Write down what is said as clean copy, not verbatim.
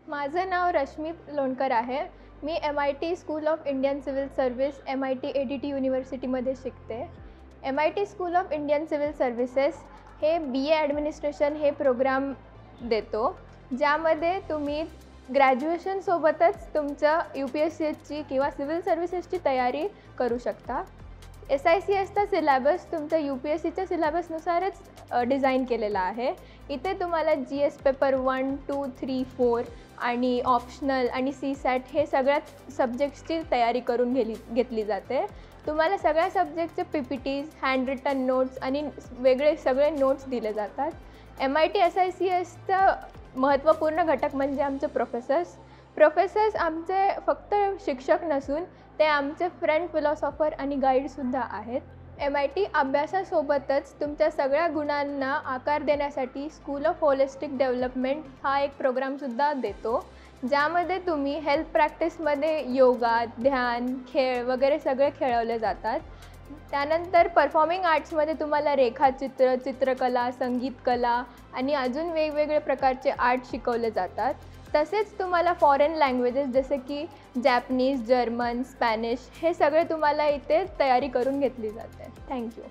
माझं नाव रश्मी लोणकर आहे. मी MIT school of Indian civil service MIT ADT युनिव्हर्सिटीमध्ये शिकते. MIT school of Indian civil services हे BA administration हे programme देतो, ज्यामध्ये तुम्ही ग्रॅज्युएशनसोबतच तुमचं UPSCची किंवा सिव्हिल सर्व्हिसेसची तयारी करू शकता. SICSचा सिलॅबस तुमच्या UPSCच्या सिलॅबसनुसारच डिझाईन केलेला आहे. इथे तुम्हाला GS पेपर 1, 2, 3, 4 आणि ऑप्शनल आणि CSAT हे सगळ्याच सब्जेक्ट्सची तयारी करून घेतली जाते. तुम्हाला सगळ्या सब्जेक्टचे PPTs, हँड रिटन नोट्स आणि वेगळे सगळे नोट्स दिले जातात. MIT SICSचा महत्त्वपूर्ण घटक म्हणजे आमचे प्रोफेसर्स आमचे फक्त शिक्षक नसून ते आमचे फ्रेंड फिलॉसॉफर आणि गाईडसुद्धा आहेत. MIT अभ्यासासोबतच तुमच्या सगळ्या गुणांना आकार देण्यासाठी स्कूल ऑफ होलिस्टिक डेव्हलपमेंट हा एक प्रोग्रामसुद्धा देतो, ज्यामध्ये तुम्ही हेल्थ प्रॅक्टिसमध्ये योगा, ध्यान, खेळ वगैरे सगळे खेळवले जातात. त्यानंतर परफॉर्मिंग आर्ट्समध्ये तुम्हाला रेखाचित्र, चित्रकला, संगीतकला आणि अजून वेगवेगळे प्रकारचे आर्ट शिकवले जातात. तसेच तुम्हाला फॉरेन लँग्वेजेस जसे की जॅपनीज, जर्मन, स्पॅनिश हे सगळे तुम्हाला इथे तयारी करून घेतली जाते. थँक्यू.